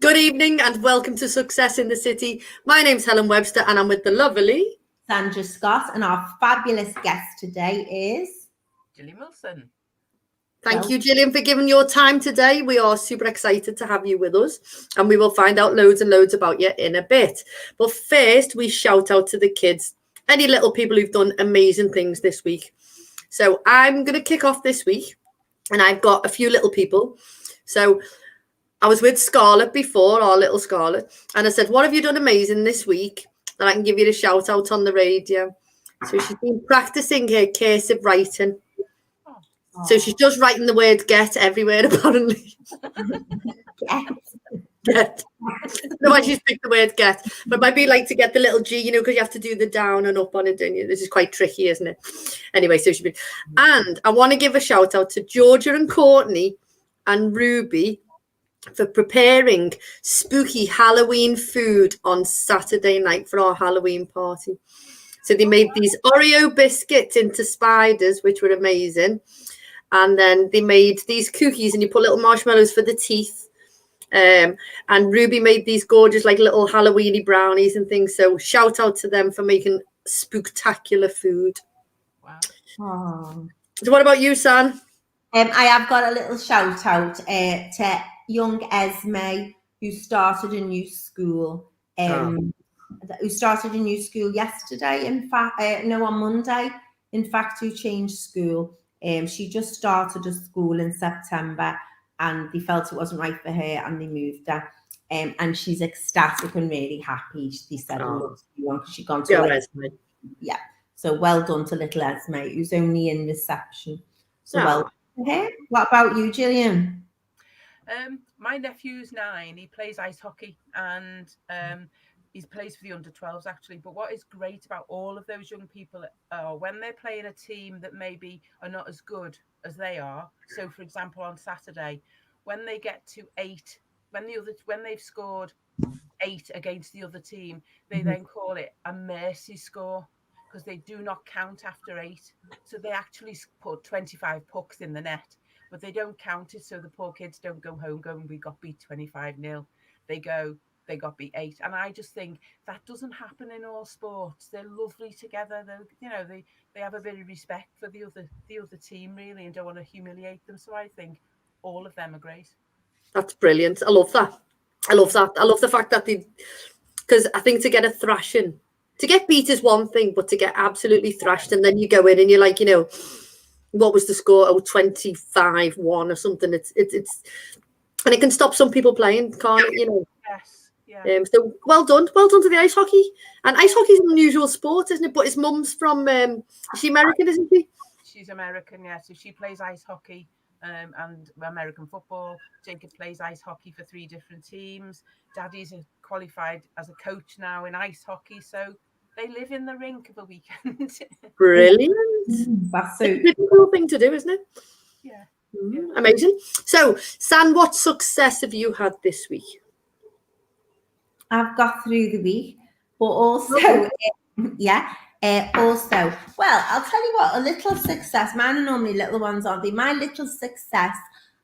Good evening and welcome to Success in the City. My name's Helen Webster and I'm with the lovely Sandra Scott, and our fabulous guest today is Gillian Wilson. Thank you, Gillian, for giving your time today. We are super excited to have you with us and we will find out loads and loads about you in a bit. But first, we shout out to the kids, any little people who've done amazing things this week. So I'm going to kick off this week and I've got a few little people. So I was with Scarlett before, our little Scarlett, and I said, what have you done amazing this week that I can give you a shout out on the radio? So she's been practicing her cursive writing. So she's just writing the word get everywhere, apparently. Get. No, I just picked the word get. But it might be like to get the little G, because you have to do the down and up on it, don't you? This is quite tricky, isn't it? Anyway, so she's been. And I want to give a shout out to Georgia and Courtney and Ruby for preparing spooky Halloween food on Saturday night for our Halloween party. So they made these Oreo biscuits into spiders, which were amazing. And then they made these cookies and you put little marshmallows for the teeth. And Ruby made these gorgeous like little Halloweeny brownies and things. So shout out to them for making spooktacular food. Wow. Oh. So what about you, San? I have got a little shout out to young Esme, who started a new school. Who started a new school yesterday. In fact, on Monday. In fact, who changed school. She just started a school in September, and they felt it wasn't right for her, and they moved her. And she's ecstatic and really happy. They said, because she's gone to yeah. So well done to little Esme, who's only in reception. So well done to her. What about you, Gillian? My nephew's 9. He plays ice hockey and he plays for the under-12s actually. But what is great about all of those young people are when they're playing a team that maybe are not as good as they are. So, for example, on Saturday, when they get to 8, when they've scored 8 against the other team, they then call it a mercy score because they do not count after 8. So they actually put 25 pucks in the net. But they don't count it, so the poor kids don't go home going, we got beat 25-0. They go, they got beat 8. And I just think that doesn't happen in all sports. They're lovely together. They have a bit of respect for the other team, really, and don't want to humiliate them. So I think all of them are great. That's brilliant. I love that. I love the fact that because I think to get a thrashing, to get beat is one thing, but to get absolutely thrashed and then you go in and you're like, what was the score? 25-1 or something. It's and it can stop some people playing, can't it? Yes. Yeah. So well done to the ice hockey. And ice hockey is an unusual sport, isn't it? But his mum's from is she American, isn't she? She's American, yeah. So she plays ice hockey and American football. Jacob plays ice hockey for 3 different teams. Daddy's qualified as a coach now in ice hockey, so they live in the rink of a weekend. Brilliant. That's a pretty cool thing to do, isn't it? Yeah. Amazing. So, San, what success have you had this week? I've got through the week, but also, also, well, I'll tell you what, a little success, mine are normally little ones, aren't they? My little success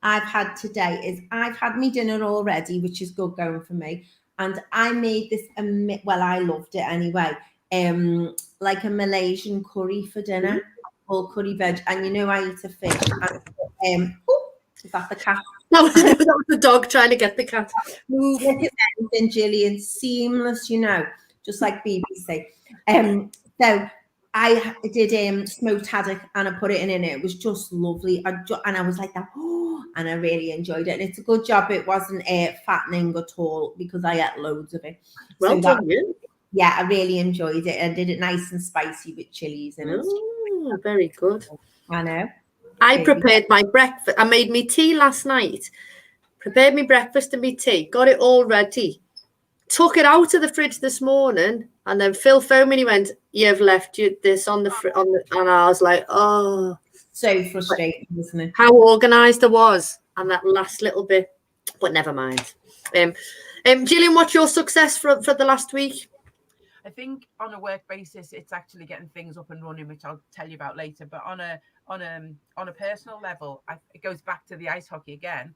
I've had today is I've had my dinner already, which is good going for me. And I made this, I loved it anyway, like a Malaysian curry for dinner, all curry veg. And I eat a fish. And, is that the cat? That was the dog trying to get the cat. Move and Gillian, seamless, just like BBC. So I did smoked haddock and I put it in it. It was just lovely. And I was like that, and I really enjoyed it. And it's a good job it wasn't fattening at all because I ate loads of it. Well done, you. Yeah, I really enjoyed it and did it nice and spicy with chilies in it. Very good. I know. I prepared my breakfast. I made me tea last night. Prepared me breakfast and me tea. Got it all ready. Took it out of the fridge this morning, and then Phil phoned me and he went, "You've left this on the and I was like, oh, so frustrating, isn't it? How organised I was, and that last little bit, but never mind. Gillian, what's your success for the last week? I think on a work basis, it's actually getting things up and running, which I'll tell you about later. But on a personal level, it goes back to the ice hockey again.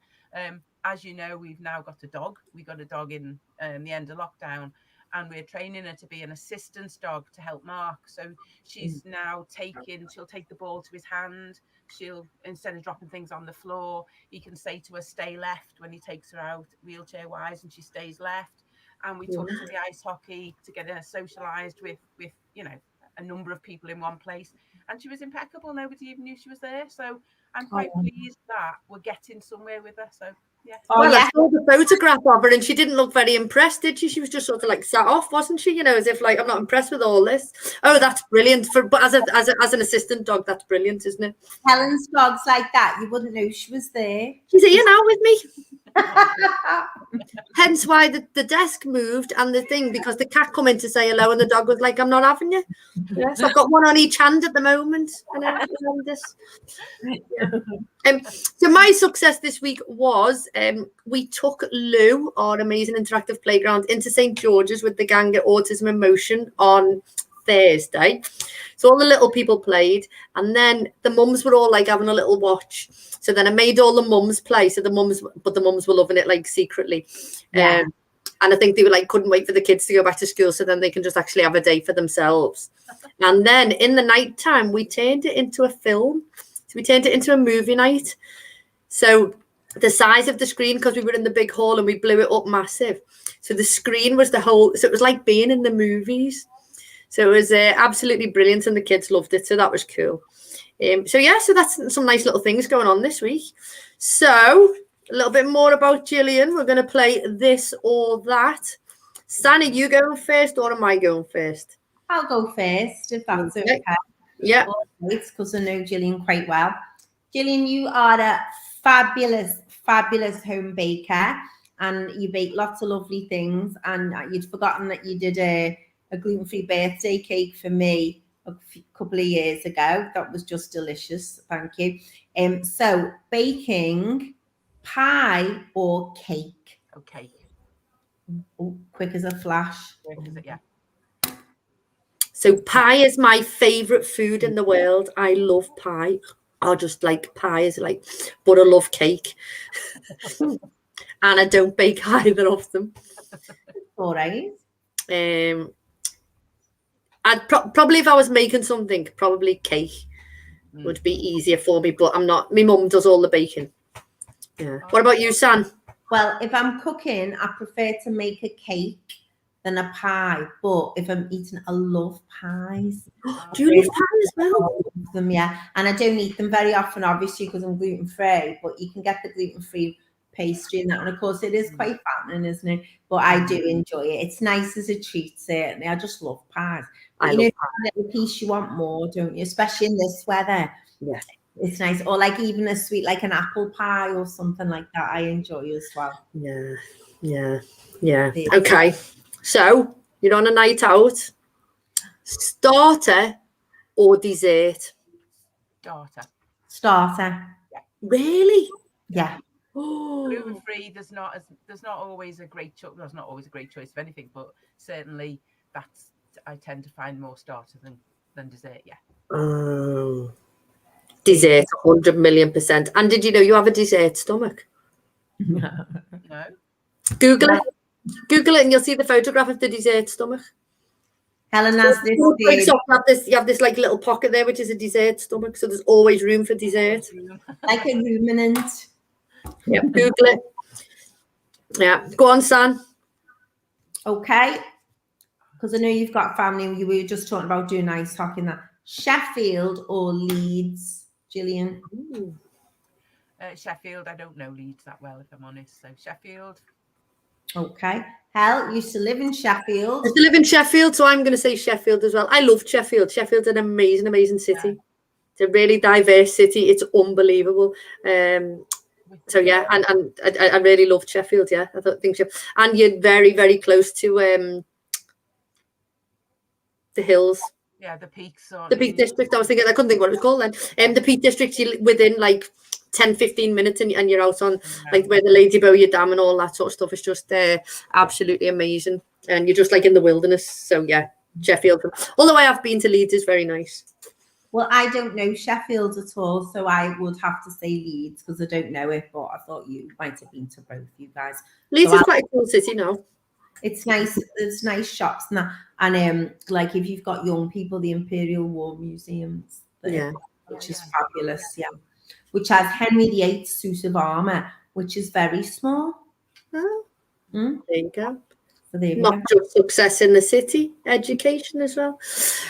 As you know, we've now got a dog. We got a dog in the end of lockdown, and we're training her to be an assistance dog to help Mark. So she's now she'll take the ball to his hand. She'll, instead of dropping things on the floor, he can say to her, stay left when he takes her out wheelchair wise, and she stays left. And we took her to the ice hockey to get her socialized with a number of people in one place, and she was impeccable. Nobody even knew she was there. So I'm quite pleased that we're getting somewhere with her. So yeah. Well, I saw the photograph of her and she didn't look very impressed, did she? She was just sort of like sat off, wasn't she? As if like, I'm not impressed with all this. Oh, that's brilliant. But as an assistant dog, that's brilliant, isn't it? Helen's dog's like that. You wouldn't know she was there. She's here now with me. Hence why the desk moved and the thing, because the cat come in to say hello and the dog was like, I'm not having you. So I've got one on each hand at the moment. So my success this week was we took Lou, our amazing interactive playground, into St. George's with the gang at Autism in Motion on Thursday. So all the little people played, and then the mums were all like having a little watch. So then I made all the mums play. So the mums were loving it like secretly. Yeah. And I think they were like, couldn't wait for the kids to go back to school so then they can just actually have a day for themselves. And then in the night time, we turned it into a film. So we turned it into a movie night. So the size of the screen, because we were in the big hall and we blew it up massive. So the screen was so it was like being in the movies. So it was absolutely brilliant and the kids loved it. So that was cool. So that's some nice little things going on this week. So a little bit more about Gillian. We're going to play this or that. Stan, are you going first or am I going first? I'll go first, if that's okay. Yeah. Because I know Gillian quite well. Gillian, you are a fabulous, fabulous home baker, and you bake lots of lovely things. And you'd forgotten that you did a gluten-free birthday cake for me a couple of years ago. That was just delicious. Thank you. So baking, pie or cake? Okay. Oh, quick as a flash. Quick as it, yeah. So pie is my favorite food in the world. I love pie. I just like pies, but I love cake. And I don't bake either of them. All right. I'd probably, if I was making something, probably cake would be easier for me, but I'm not. My mum does all the baking. Yeah. What about you, San? Well, if I'm cooking, I prefer to make a cake than a pie. But if I'm eating, I love pies. Do you love pie as well? I love them, yeah. And I don't eat them very often, obviously, because I'm gluten-free. But you can get the gluten-free pastry and that. And of course, it is quite fattening, isn't it? But I do enjoy it. It's nice as a treat, certainly. I just love pies. But, you know, a little piece you want more, don't you? Especially in this weather. Yeah. It's nice. Or like even a sweet, like an apple pie or something like that, I enjoy as well. Yeah. Okay. So you're on a night out. Starter or dessert? Starter. Yeah. Really? Yeah. Gluten free. There's not always a great choice. There's not always a great choice of anything, but certainly I tend to find more starter than dessert. Yeah. Dessert, 100,000,000%. And did you know you have a dessert stomach? No. Google it and you'll see the photograph of the dessert stomach. Helen has this. You have this like little pocket there, which is a dessert stomach. So there's always room for dessert. Like a ruminant. Yeah, Google it. Yeah, go on, San. Okay. Because I know you've got family. You were just talking about doing ice hockey and that. Sheffield or Leeds, Gillian? Sheffield. I don't know Leeds that well, if I'm honest. So Sheffield. Okay. Hel used to live in Sheffield. I used to live in Sheffield, so I'm going to say Sheffield as well. I love Sheffield. Sheffield's an amazing, amazing city. Yeah. It's a really diverse city. It's unbelievable. So yeah, and I really loved Sheffield. Yeah, I think so. And you're very, very close to the hills. Yeah, the peaks. The Peak District. I couldn't think what it was called then. The Peak District, you're within like 10-15 minutes and you're out on like where the Lady Bowyer Dam and all that sort of stuff is just absolutely amazing. And you're just like in the wilderness. So yeah, Sheffield. Although I have been to Leeds, is very nice. Well, I don't know Sheffield at all, so I would have to say Leeds because I don't know it, but I thought you might have been to both, you guys. Leeds So is quite a cool city now. It's nice. There's nice shops and that. And like if you've got young people, the Imperial War Museums, which is fabulous, which has Henry VIII's suit of armour, which is very small. Oh, there you go. So there Not just success in the city, education as well.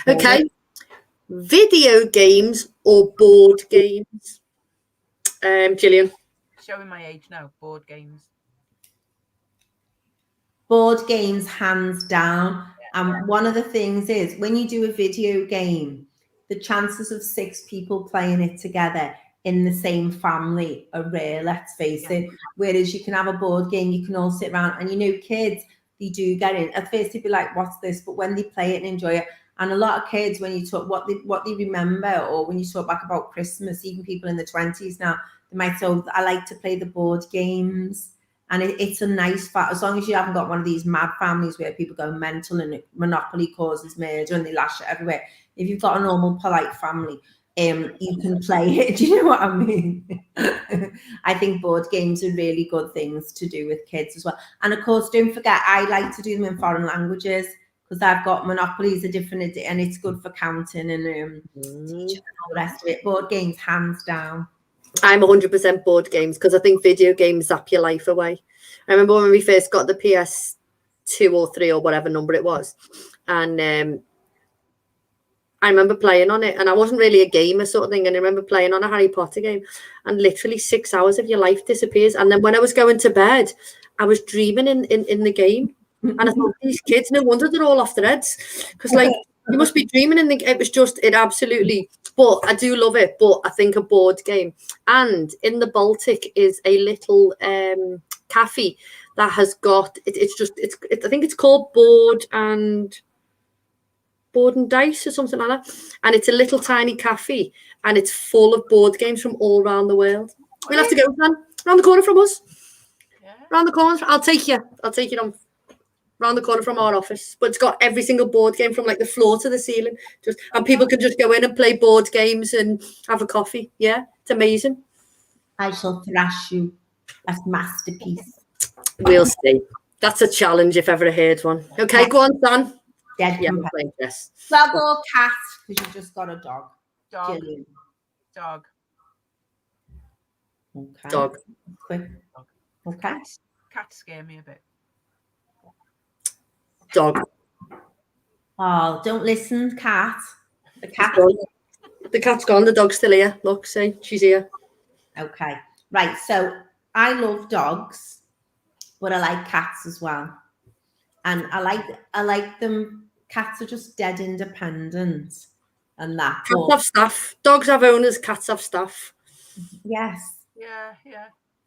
Okay. Video games or board games? Gillian. Showing my age now. Board games. Board games, hands down. And one of the things is when you do a video game, the chances of 6 people playing it together in the same family are rare, let's face it. Whereas you can have a board game, you can all sit around, and kids, they do get in. At first they'd be like, what's this? But when they play it and enjoy it, and a lot of kids, when you talk what they remember, or when you talk back about Christmas, even people in the 20s now, they might say, oh, I like to play the board games. And it's a nice fact, as long as you haven't got one of these mad families where people go mental and Monopoly causes murder and they lash it everywhere. If you've got a normal, polite family, you can play it. Do you know what I mean? I think board games are really good things to do with kids as well. And of course, don't forget, I like to do them in foreign languages because I've got Monopoly is a different, and it's good for counting and teaching and all the rest of it. Board games, hands down. I'm 100% board games because I think video games zap your life away. I remember when we first got the PS2 or 3 or whatever number it was, and I remember playing on it, and I wasn't really a gamer sort of thing, and I remember playing on a Harry Potter game, and literally 6 hours of your life disappears. And then when I was going to bed, I was dreaming in the game, and I thought, these kids, no wonder they're all off their heads, because like you must be dreaming in the. It absolutely. But I do love it. But I think a board game, and in the Baltic is a little cafe that has got it's I think it's called Board and Dice or something like that, and it's a little tiny cafe, and it's full of board games from all around the world. We'll have to go, man, around the corner from us. Around the corner. I'll take you on around the corner from our office, but it's got every single board game from like the floor to the ceiling, and people can just go in and play board games and have a coffee. Yeah, it's amazing. I shall thrash you. That's masterpiece. We'll see. That's a challenge if ever I heard one. Okay, go on, Dan. Dead yes. Dog or cat? Because you've just got a dog. Dog. Gillian. Dog. Okay. Dog. Quick. Okay. Cats scare me a bit. Dog. Oh, don't listen, cat. The cat. The cat's gone. The dog's still here. Look, see, she's here. Okay. Right. So I love dogs, but I like cats as well. And I like them. Cats are just dead independent, and that. Cats have staff. Dogs have owners. Cats have staff. Yes. Yeah.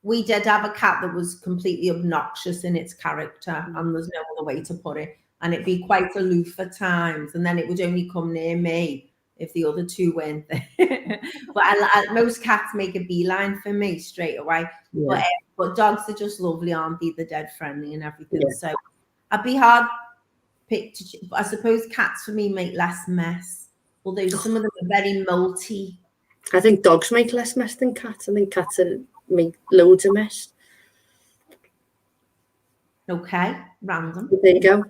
We did have a cat that was completely obnoxious in its character, and there's no other way to put it. And it'd be quite aloof at times, and then it would only come near me if the other two weren't there. But most cats make a beeline for me straight away. Yeah. But dogs are just lovely, aren't they? They're dead friendly and everything. Yeah. So I'd be hard picked. I suppose cats for me make less mess, although some of them are very molty. I think dogs make less mess than cats. I think cats make loads of mess. Okay, random. There you go.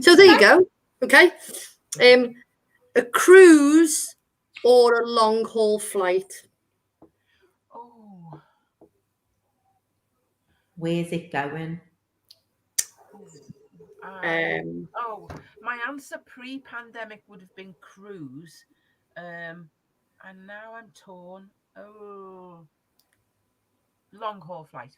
So there you go. Okay. A cruise or a long haul flight? Oh. Where's it going? My answer pre-pandemic would have been cruise. And now I'm torn. Oh. Long haul flight.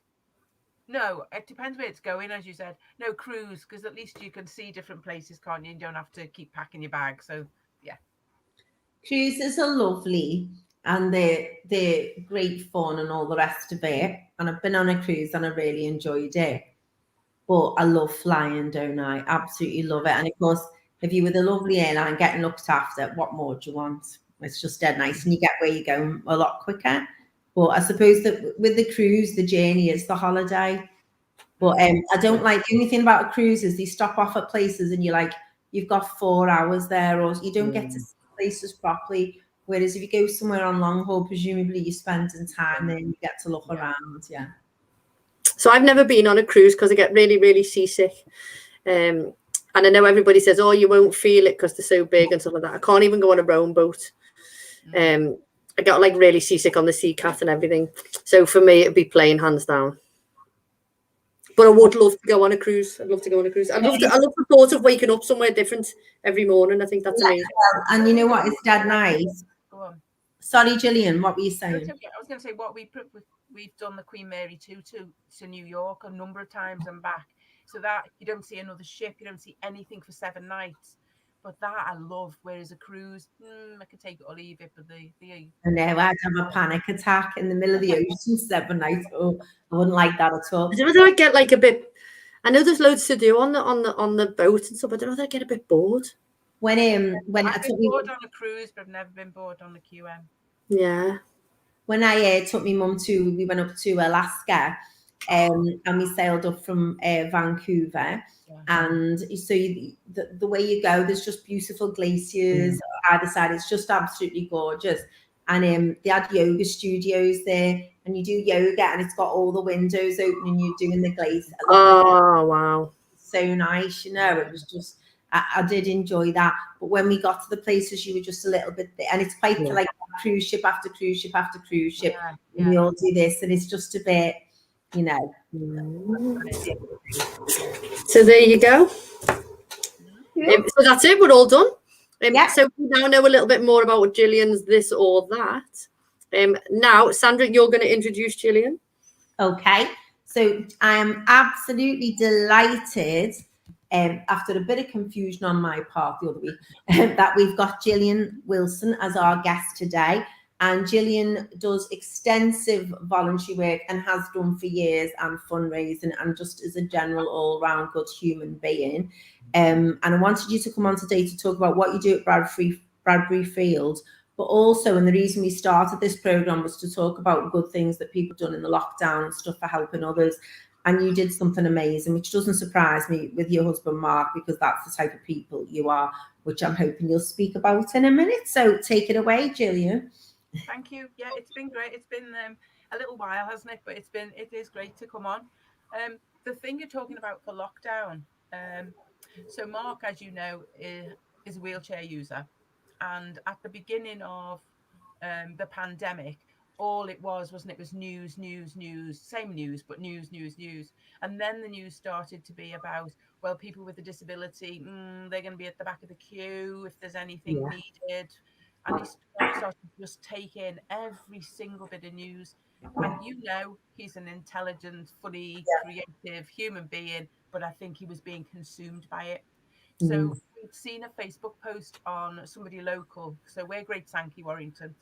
No, it depends where it's going, as you said. No, cruise, because at least you can see different places, can't you? You don't have to keep packing your bag. So, yeah. Cruises are lovely, and they're great fun and all the rest of it. And I've been on a cruise and I really enjoyed it. But I love flying, don't I? Absolutely love it. And of course, if you were the lovely airline getting looked after, what more do you want? It's just dead nice, and you get where you're going a lot quicker. But I suppose that with the cruise, the journey is the holiday. But I don't like, the only thing about a cruise is they stop off at places and you've got 4 hours there, or you don't get to see places properly. Whereas if you go somewhere on long haul, presumably you're spending time there and you get to look around. Yeah. So I've never been on a cruise because I get really, really seasick. And I know everybody says, oh, you won't feel it because they're so big and stuff like that. I can't even go on a rowboat. I got like really seasick on the Sea Cat and everything. So for me, it'd be plain, hands down. But I would love to go on a cruise. I'd love to go on a cruise. I love the thought of waking up somewhere different every morning. I think that's amazing. And you know what? It's dead nice. Go on. Sorry, Gillian, what were you saying? I was going to say what we've done the Queen Mary 2 to New York a number of times and back. So that you don't see another ship, you don't see anything for 7 nights. But that I love. Whereas a cruise, I could take it or leave it. But I know I'd have a panic attack in the middle of the ocean 7 nights. Oh, I wouldn't like that at all. I don't know whether I'd get like a bit. I know there's loads to do on the boat and stuff. I don't know whether I'd get a bit bored. When I've been bored on a cruise, but I've never been bored on the QM. Yeah. When I took my mum we went up to Alaska, and we sailed up from Vancouver. And so the way you go, there's just beautiful glaciers either side. It's just absolutely gorgeous. And they had yoga studios there, and you do yoga, and it's got all the windows open, and you're doing the glacier. Oh wow! So nice, you know. It was just. I did enjoy that, but when we got to the places, you were just a little bit there, and it's quite like cruise ship after cruise ship after cruise ship, and we all do this, and it's just a bit, you know. So there you go. So that's it. We're all done. So we now know a little bit more about Gillian's this or that. Now, Sandra, you're going to introduce Gillian. Okay. So I am absolutely delighted. After a bit of confusion on my part the other week, that we've got Gillian Wilson as our guest today. And Gillian does extensive voluntary work and has done for years, and fundraising, and just as a general all-round good human being. And I wanted you to come on today to talk about what you do at Bradbury Fields, but also, and the reason we started this program was to talk about good things that people have done in the lockdown and stuff for helping others. And you did something amazing, which doesn't surprise me with your husband, Mark, because that's the type of people you are, which I'm hoping you'll speak about in a minute. So take it away, Gillian. Thank you. Yeah, it's been great. It's been a little while, hasn't it? But it is great to come on. The thing you're talking about for lockdown. So Mark, as you know, is a wheelchair user. And at the beginning of the pandemic, all it was news, same news, but news. And then the news started to be about, well, people with a disability, they're going to be at the back of the queue if there's anything needed. And he started to just take in every single bit of news. And you know, he's an intelligent, funny, creative human being, but I think he was being consumed by it. So we'd seen a Facebook post on somebody local. So we're Great Sankey, Warrington.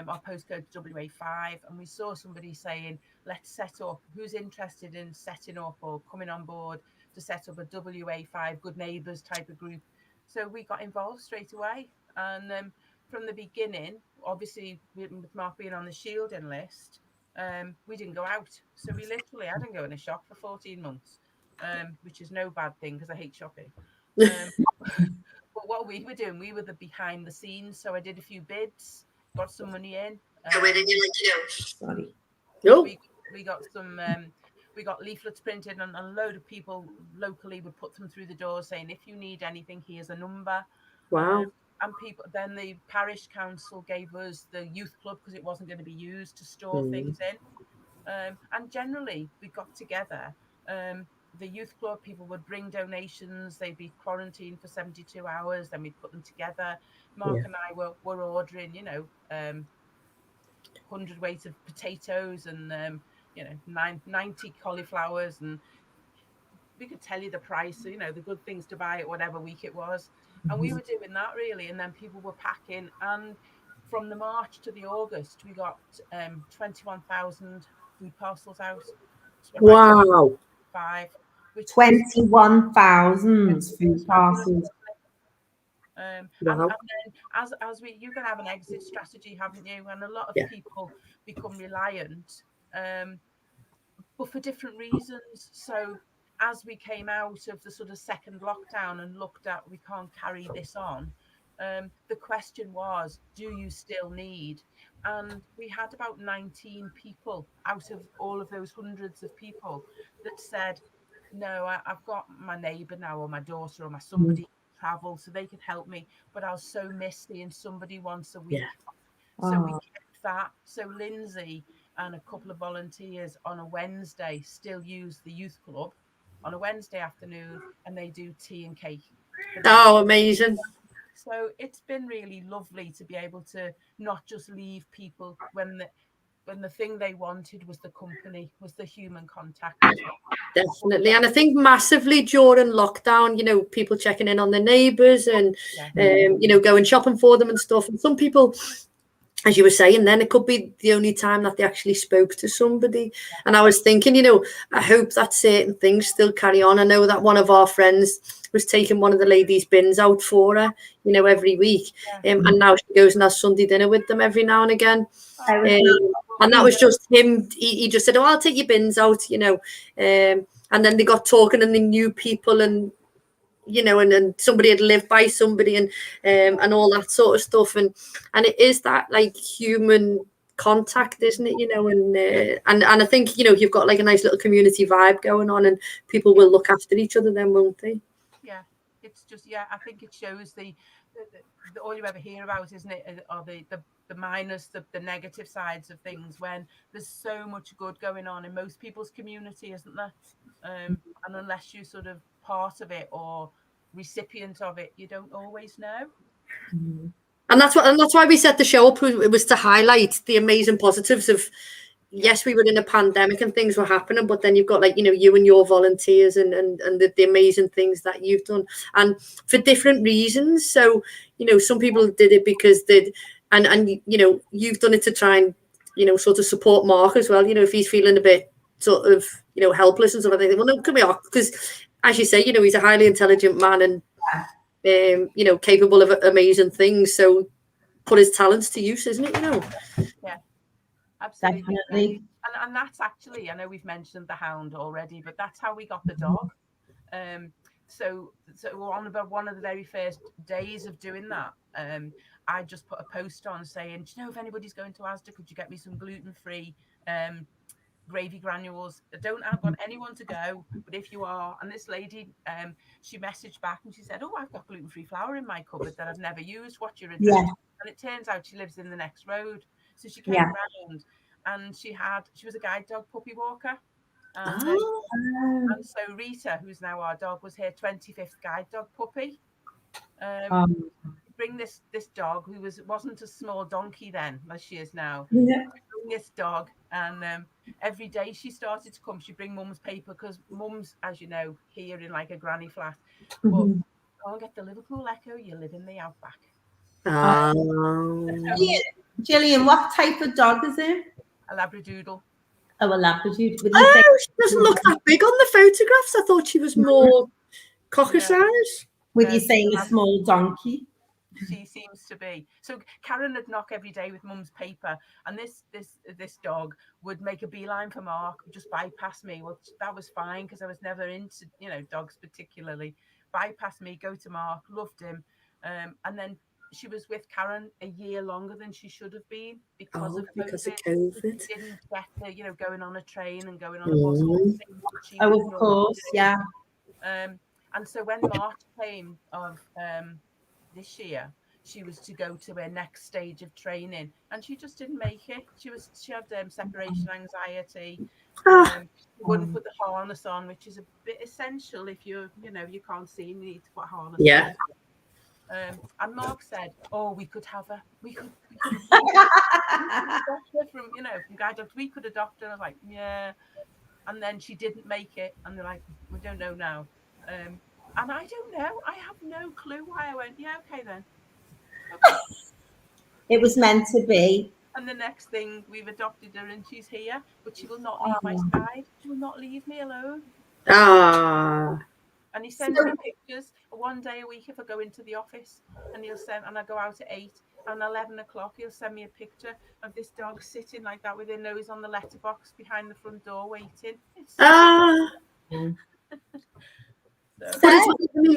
Our postcode WA5, and we saw somebody saying, let's set up, who's interested in setting up or coming on board to set up a WA5 Good Neighbours type of group. So we got involved straight away. And from the beginning, obviously with Mark being on the shielding list, we didn't go out. So I didn't go in a shop for 14 months, which is no bad thing because I hate shopping. But what we were doing, we were the behind the scenes. So I did a few bids, got some money in. Where did you like to go? Sorry. No. We got some. We got leaflets printed, and a load of people locally would put them through the door saying, "If you need anything, here's a number." Wow. And people. Then the parish council gave us the youth club because it wasn't going to be used to store things in. And generally, we got together. The youth club, people would bring donations. They'd be quarantined for 72 hours. Then we'd put them together. Mark and I were ordering, 100 weight of potatoes and 90 cauliflowers, and we could tell you the price, the good things to buy at whatever week it was. And we were doing that really, and then people were packing. And from the March to the August, we got 21,000 food parcels out. Wow. 21,000 food parcels. And then you're going to have an exit strategy, haven't you? And a lot of people become reliant, but for different reasons. So as we came out of the sort of second lockdown and looked at, we can't carry this on, The question was, do you still need? And we had about 19 people out of all of those hundreds of people that said, no, I've got my neighbour now, or my daughter, or my somebody travel, so they could help me, but I'll so miss seeing somebody once a week. Yeah. So we kept that. So Lindsay and a couple of volunteers on a Wednesday still use the youth club on a Wednesday afternoon, and they do tea and cake. Oh, amazing. So it's been really lovely to be able to not just leave people when the thing they wanted was the company, was the human contact as well. Definitely. And I think massively during lockdown, you know, people checking in on their neighbours and, you know, going shopping for them and stuff. And some people, as you were saying, then it could be the only time that they actually spoke to somebody. And I was thinking, you know, I hope that certain things still carry on. I know that one of our friends was taking one of the ladies' bins out for her, you know, every week. And now she goes and has Sunday dinner with them every now and again. And that was just him. He just said, oh, I'll take your bins out, you know. And then they got talking and they knew people, and you know, and somebody had lived by somebody, and all that sort of stuff, and it is that like human contact, isn't it? You know, and I think, you know, you've got like a nice little community vibe going on, and people will look after each other then, won't they? Yeah, it's just, I think it shows the all you ever hear about, isn't it, are the minus, the negative sides of things, when there's so much good going on in most people's community, isn't there? And unless you're sort of part of it or recipient of it, you don't always know. And that's why we set the show up. It was to highlight the amazing positives of, yes, we were in a pandemic and things were happening, but then you've got, like, you know, you and your volunteers and the amazing things that you've done, and for different reasons. So, you know, some people did it because and you know, you've done it to try and, you know, sort of support Mark as well. You know, if he's feeling a bit sort of, you know, helpless and stuff like that, well, no, come here, because as you say, you know, he's a highly intelligent man and you know, capable of amazing things. So put his talents to use, isn't it? You know. Yeah, absolutely. Definitely. And that's actually, I know we've mentioned the hound already, but that's how we got the dog. So on about one of the very first days of doing that, I just put a post on saying, do you know if anybody's going to Asda, could you get me some gluten-free gravy granules? I don't want anyone to go, but if you are. And this lady, she messaged back and she said, oh, I've got gluten-free flour in my cupboard that I've never used. What's your address? Yeah. And it turns out she lives in the next road. So she came round, and she was a guide dog puppy walker. And so Rita, who's now our dog, was her 25th guide dog puppy. Bring this dog, who wasn't a small donkey then as she is now. Yeah. Bring this dog, and every day she started to come, she'd bring mum's paper, because mum's, as you know, here in like a granny flat. But go and get the Liverpool Echo, you live in the outback. Gillian, what type of dog is it? A Labradoodle. Oh, a Labradoodle. She doesn't look that big on the photographs. I thought she was more cocker size. With you saying a small donkey? She seems to be. So Karen would knock every day with mum's paper, and this dog would make a beeline for Mark, just bypass me. Well, that was fine because I was never into, you know, dogs particularly. Bypass me, go to Mark, loved him, and then she was with Karen a year longer than she should have been because of COVID. She didn't get the, you know, going on a train and going on a bus. Of course, yeah. And so when March came of this year, she was to go to her next stage of training, and she just didn't make it. She had separation anxiety. Wouldn't put the harness on, which is a bit essential if you can't see, you need to put a harness on. And Mark said, "Oh, we could have her. We could adopt her from guide dogs. We could adopt her." I was like, "Yeah." And then she didn't make it, and they're like, "We don't know now." And I don't know. I have no clue why I went, "Yeah, okay then." Okay. It was meant to be. And the next thing, we've adopted her, and she's here, but she will not leave my side. She will not leave me alone. And he sends me pictures one day a week if I go into the office, and I go out at 8, and 11 o'clock he'll send me a picture of this dog sitting like that with her nose on the letterbox behind the front door waiting. It's So, But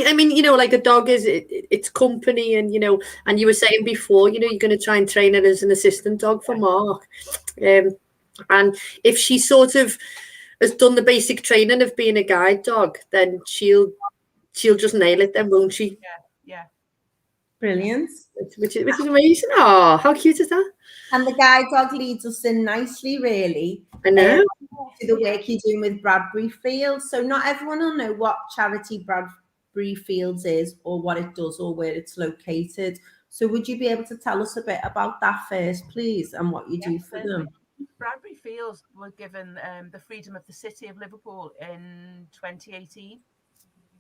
I mean, you know, like a dog is it's company, and you know, and you were saying before, you know, you're going to try and train her as an assistant dog for Mark, and if she sort of has done the basic training of being a guide dog, then she'll just nail it, then, won't she? yeah. Brilliant. Which is amazing. Oh, how cute is that? And the guide dog leads us in nicely, really, I know. to the work you're doing with Bradbury Fields. So not everyone will know what charity Bradbury Fields is, or what it does, or where it's located. So would you be able to tell us a bit about that first, please, and what you do for them? Bradbury Fields were given the freedom of the city of Liverpool in 2018.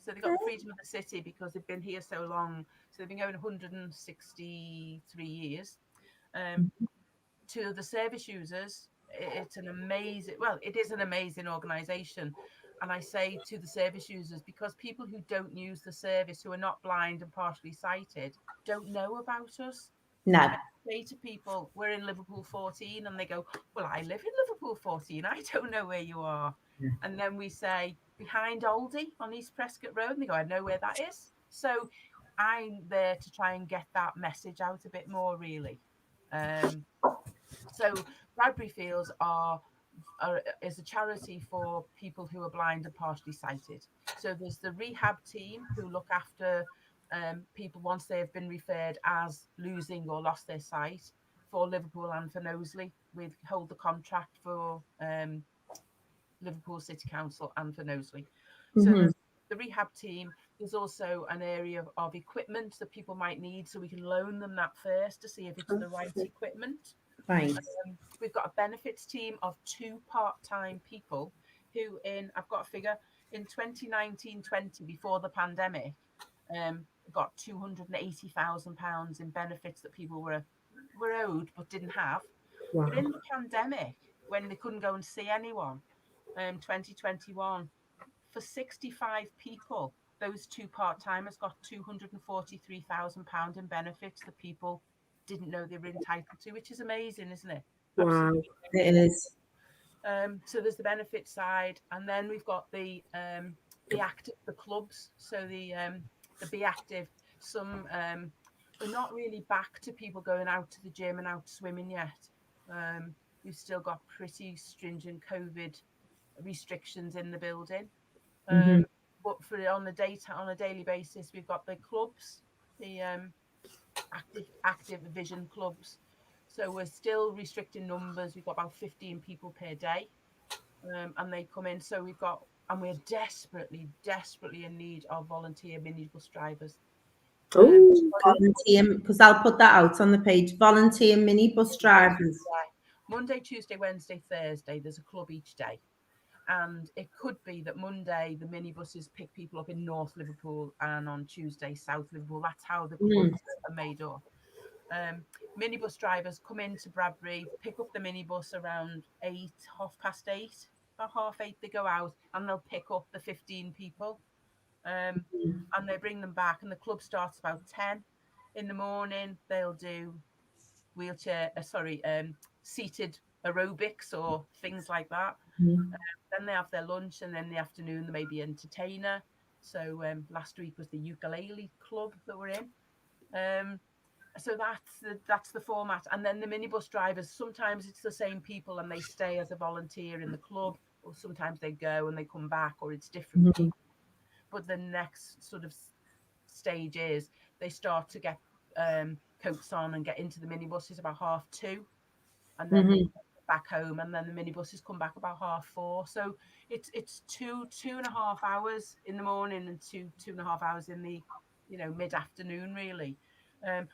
So they got the freedom of the city because they've been here so long. So they've been going 163 years. To the service users, it's an amazing, well, it is an amazing organisation. And I say to the service users, because people who don't use the service, who are not blind and partially sighted, don't know about us. No. I say to people, we're in Liverpool 14, and they go, well, I live in Liverpool 14. I don't know where you are. Yeah. And then we say, behind Aldi on East Prescott Road, and they go, I know where that is. So I'm there to try and get that message out a bit more, really. So Bradbury Fields is a charity for people who are blind and partially sighted. So there's the rehab team who look after people once they have been referred as losing or lost their sight, for Liverpool and for Knowsley. We hold the contract for Liverpool City Council and for Knowsley. So there's the rehab team. There's also an area of equipment that people might need, so we can loan them that first to see if it's the right equipment. Right. We've got a benefits team of 2 part-time people who, I've got a figure, in 2019-20, before the pandemic, got £280,000 in benefits that people were owed but didn't have. Wow. But in the pandemic, when they couldn't go and see anyone, 2021, for 65 people, those 2 part-timers got £243,000 in benefits that people didn't know they were entitled to, which is amazing, isn't it? Wow, it is. So there's the benefit side, and then we've got the active, the clubs. So the Be Active. Some we're not really back to people going out to the gym and out swimming yet. We've still got pretty stringent COVID restrictions in the building. But on a daily basis, we've got the clubs, the active vision clubs. So we're still restricting numbers. We've got about 15 people per day, and they come in. So we're desperately in need of volunteer minibus drivers. Volunteer, because I'll put that out on the page. Volunteer minibus drivers. Monday, Tuesday, Wednesday, Thursday. There's a club each day. And it could be that Monday the minibuses pick people up in North Liverpool, and on Tuesday South Liverpool. That's how the clubs are made up. Minibus drivers come into Bradbury, pick up the minibus around 8, 8:30, about 8:30 they go out, and they'll pick up the 15 people, and they bring them back. And the club starts about 10 in the morning. They'll do seated aerobics or things like that. Then they have their lunch, and then in the afternoon there may be entertainer. So last week was the ukulele club that we're in. So that's the format. And then the minibus drivers, sometimes it's the same people and they stay as a volunteer in the club, or sometimes they go and they come back, or it's different people. But the next sort of stage is they start to get coats on and get into the minibuses about 2:30, and then they back home, and then the minibuses come back about 4:30. So it's 2.5 hours in the morning and 2.5 hours in the mid-afternoon, really.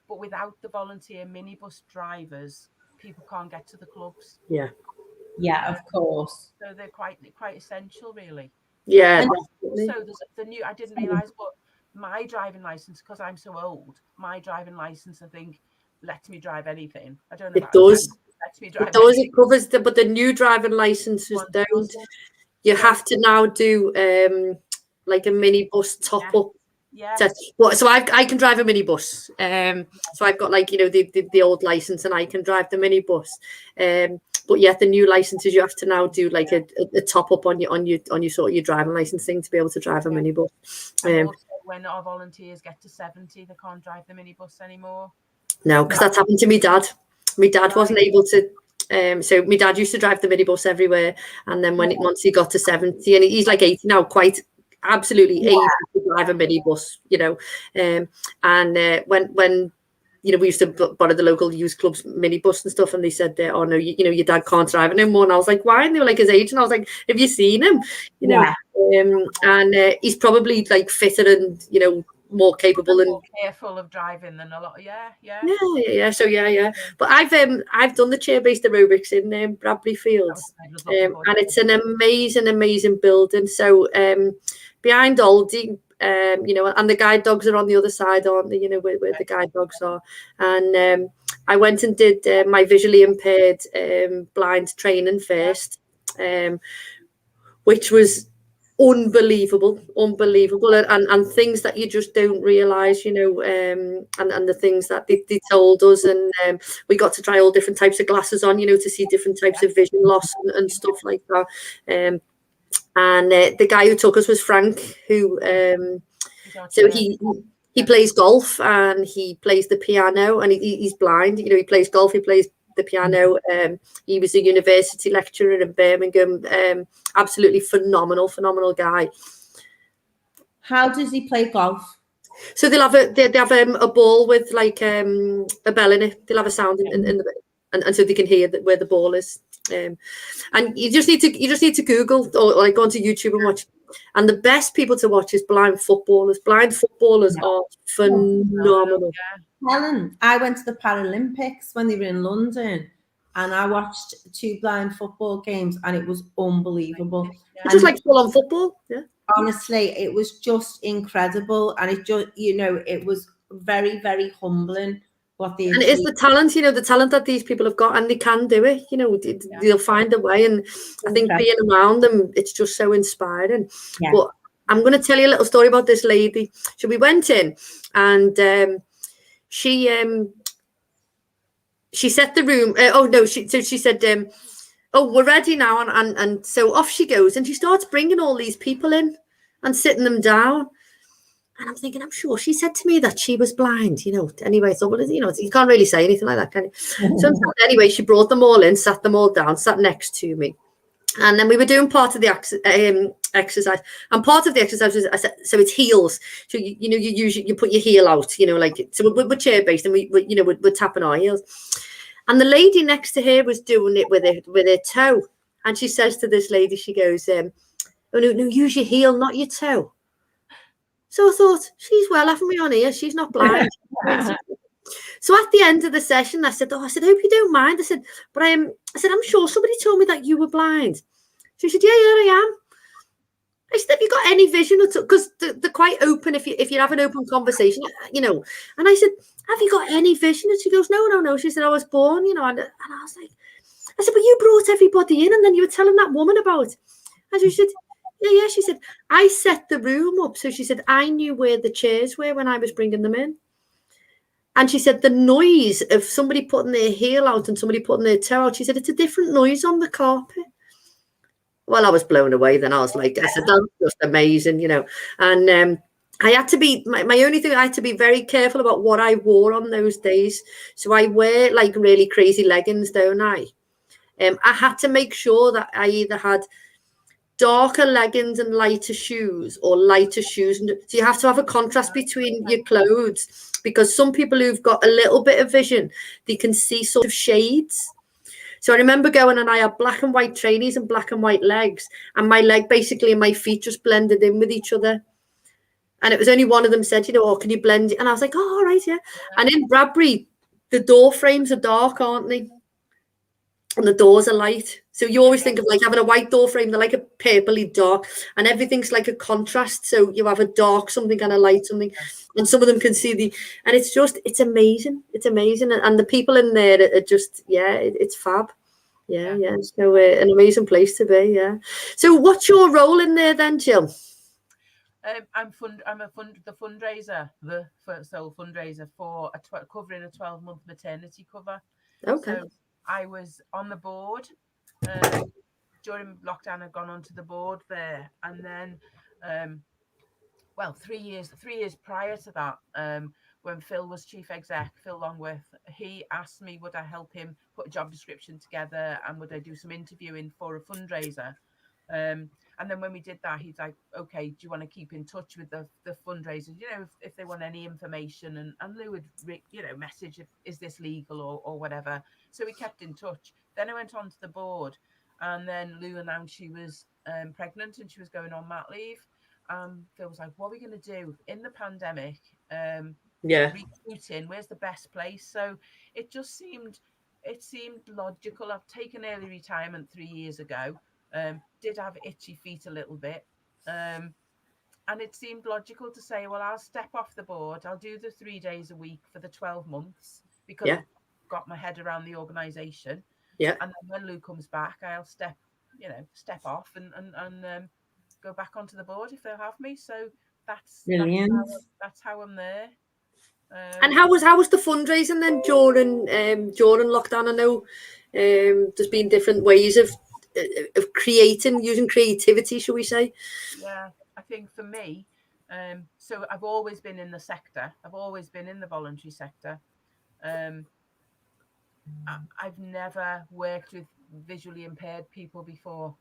But without the volunteer minibus drivers, people can't get to the clubs. Yeah, of course. So they're quite essential, really. Yeah. So there's the new. I didn't realise, but my driving license, because I'm so old, my driving license, I think, lets me drive anything. I don't know. It does. It does. Anything. It covers but the new driving licenses don't. You have to now do like a minibus top up. Yeah. So I can drive a minibus. So I've got the old license, and I can drive the minibus. but yet the new licenses, you have to now do like a top up on your sort of your driving license thing to be able to drive a minibus. And also, when our volunteers get to 70, they can't drive the minibus anymore. No, because that's happened to my dad. My dad wasn't able to. So my dad used to drive the minibus everywhere, and then once he got to 70, and he's like 80 now, quite absolutely able to drive a minibus, you know. And when you know, we used to borrow the local youth club's minibus and stuff, and they said, "Oh no, you know, your dad can't drive it anymore." And I was like, "Why?" And they were like his age, and I was like, "Have you seen him?" You know, and he's probably like fitter and, you know, more capable and more careful of driving than a lot. So but I've done the chair-based aerobics in Bradbury Fields, and it's an amazing building. So behind Aldi, you know, and the guide dogs are on the other side, aren't they? You know, where the guide dogs are. And I went and did my visually impaired blind training first, which was unbelievable, and things that you just don't realize, you know, and the things that they told us, and we got to try all different types of glasses on, you know, to see different types of vision loss and stuff like that. And the guy who took us was Frank, who so he plays golf and he plays the piano, and he's blind, you know. He plays golf, he plays the piano. He was a university lecturer in Birmingham. Absolutely phenomenal guy. How does he play golf? So they have a ball with like a bell in it. They'll have a sound in the, and so they can hear where the ball is. And you just need to Google or like go onto YouTube and watch. And the best people to watch is blind footballers. Blind footballers are phenomenal. Helen, I went to the Paralympics when they were in London, and I watched 2 blind football games, and it was unbelievable. It's just like full-on football. Yeah. Honestly, it was just incredible, and it just, you know, it was very, very humbling. And it is the talent, you know, the talent that these people have got, and they can do it, you know. They'll find a way, and I think being around them, it's just so inspiring. But I'm going to tell you a little story about this lady. So we went in, and she set the room. She said, "Oh, we're ready now," and so off she goes, and she starts bringing all these people in and sitting them down. And I'm thinking, I'm sure she said to me that she was blind, you know. Anyway, so well, you know, you can't really say anything like that, can you? So anyway, she brought them all in, sat them all down, sat next to me. And then we were doing part of the exercise. And part of the exercise was, so it's heels. So, you know, you put your heel out, you know, like, so we're chair-based, and we're tapping our heels. And the lady next to her was doing it with her toe. And she says to this lady, she goes, "Oh, no, use your heel, not your toe." So I thought, she's well having me on here. She's not blind. So at the end of the session, I said, "Oh, I hope you don't mind." I said, "But I'm sure somebody told me that you were blind." She said, "Yeah, I am." I said, "Have you got any vision?" Because they're quite open if you have an open conversation, you know. And I said, "Have you got any vision?" And she goes, No. She said, "I was born, you know." And I was like, I said, "But you brought everybody in, and then you were telling that woman about it." And she said, Yeah. She said, "I set the room up." So she said, "I knew where the chairs were when I was bringing them in." And she said, "The noise of somebody putting their heel out and somebody putting their toe out," she said, "it's a different noise on the carpet." Well, I was blown away then. I was like, I said, "That's just amazing," you know. And I had to be, my only thing, I had to be very careful about what I wore on those days. So I wear like really crazy leggings, don't I? I had to make sure that I either had darker leggings and lighter shoes, or lighter shoes. So you have to have a contrast between your clothes, because some people who've got a little bit of vision, they can see sort of shades. So I remember going, and I had black and white trainees and black and white legs, and my leg basically and my feet just blended in with each other. And it was only one of them said, you know, "Oh, can you blend it?" And I was like, "Oh, all right, yeah." And in Bradbury, the door frames are dark, aren't they? And the doors are light. So you always think of like having a white door frame, they're like a purpley dark, and everything's like a contrast. So you have a dark something and a light something, and some of them can see and it's amazing. It's amazing. And the people in there are just, it's fab. Yeah. So an amazing place to be. Yeah. So what's your role in there then, Jill? I'm the fundraiser, sole fundraiser for covering a 12-month maternity cover. Okay. So I was on the board during lockdown. I'd gone onto the board there, and then, well, 3 years prior to that, when Phil was chief exec, Phil Longworth, he asked me would I help him put a job description together and would I do some interviewing for a fundraiser. And then when we did that, he's like, okay, do you want to keep in touch with the fundraisers, you know, if they want any information? And Lou would, you know, message, is this legal or whatever. So we kept in touch. Then I went on to the board, and then Lou announced she was pregnant and she was going on mat leave. Phil was like, what are we going to do in the pandemic? Recruiting, where's the best place? So it seemed logical. I've taken early retirement 3 years ago. Did have itchy feet a little bit, and it seemed logical to say, well, I'll step off the board, I'll do the 3 days a week for the 12 months because I've got my head around the organisation, and then when Lou comes back, I'll step off and go back onto the board if they'll have me. So that's how I'm there. And how was the fundraising then during lockdown? I know there's been different ways of creating, using creativity, shall we say? Yeah, I think for me, so I've always been in the sector. I've always been in the voluntary sector. I've never worked with visually impaired people before.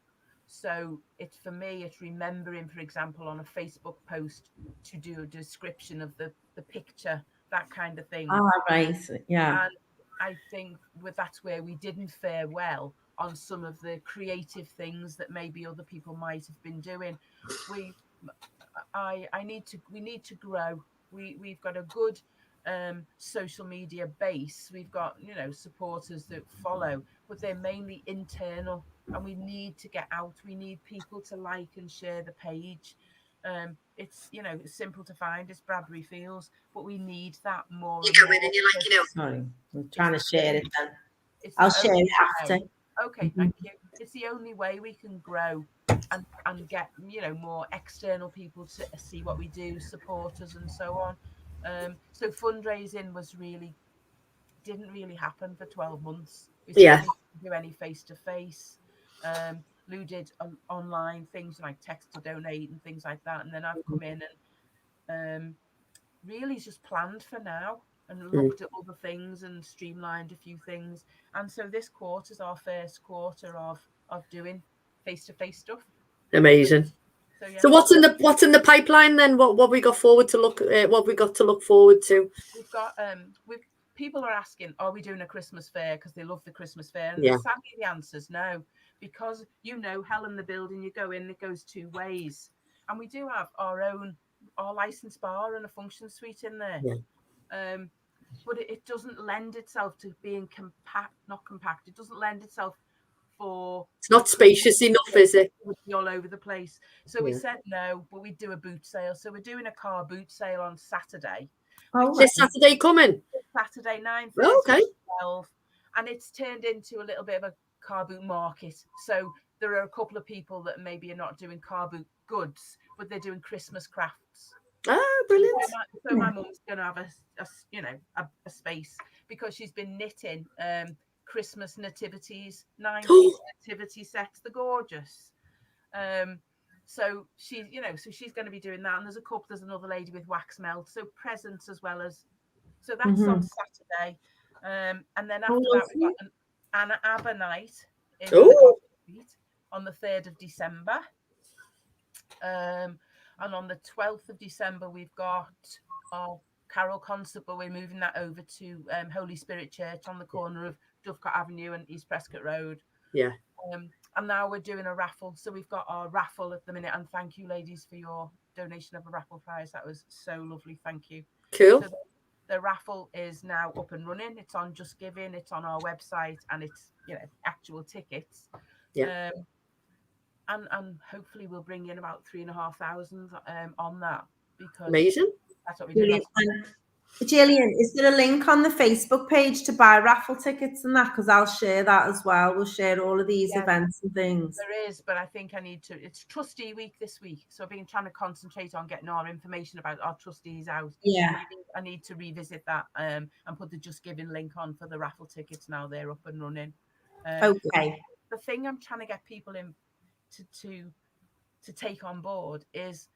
So for me, it's remembering, for example, on a Facebook post to do a description of the picture, that kind of thing. Right, yeah. And I think that's where we didn't fare well on some of the creative things that maybe other people might have been doing. We need to grow. We've got a good social media base. We've got, you know, supporters that follow, but they're mainly internal, and we need to get out. We need people to like and share the page. It's, you know, it's simple to find. It's Bradbury Fields, but we need that more. You go in and you're like, you know, sorry, I'm trying to share it then. I'll share it after. Okay, thank you. It's the only way we can grow and get, you know, more external people to see what we do, support us, and so on. So fundraising didn't really happen for 12 months. We didn't do any face-to-face. Lou did online things like text to donate and things like that. And then I've come in and really just planned for now and looked at other things and streamlined a few things. And so this quarter is our first quarter of doing face-to-face stuff. Amazing. So what's in the pipeline then? What we got to look forward to? We've got people are asking, are we doing a Christmas fair? Because they love the Christmas fair. And sadly the answer is no, because, you know, hell in the building, you go in, it goes 2 ways. And we do have our licensed bar and a function suite in there. But it doesn't lend itself to being not compact. It doesn't lend itself for... It's not spacious enough, is it? It would be all over the place. So we said no, but we'd do a boot sale. So we're doing a car boot sale on Saturday. This Saturday coming? Saturday, 9:30 okay. 12. And it's turned into a little bit of a car boot market. So there are a couple of people that maybe are not doing car boot goods, but they're doing Christmas crafts. Oh, brilliant. So my mum's going to have a space, because she's been knitting Christmas nativities, 90s nativity sets. They're gorgeous. So she's going to be doing that. And there's another lady with wax melt. So presents as well as, so that's on Saturday. And then after that, we've got an Anna Aber night on the 3rd of December. And on the 12th of December, we've got our carol concert, but we're moving that over to Holy Spirit Church on the corner of Dovecot Avenue and East Prescott Road. Yeah. And now we're doing a raffle. So we've got our raffle at the minute. And thank you, ladies, for your donation of a raffle prize. That was so lovely. Thank you. Cool. So the raffle is now up and running. It's on Just Giving. It's on our website, and it's, you know, actual tickets. Yeah. And hopefully we'll bring in about 3,500 on that, because amazing. That's what we do. Gillian, is there a link on the Facebook page to buy raffle tickets and that? Because I'll share that as well. We'll share all of these events and things. There is, but I think I need to. It's trustee week this week, so I've been trying to concentrate on getting our information about our trustees out. Yeah, I need to revisit that and put the Just Giving link on for the raffle tickets now they're up and running. okay. The thing I'm trying to get people in to take on board is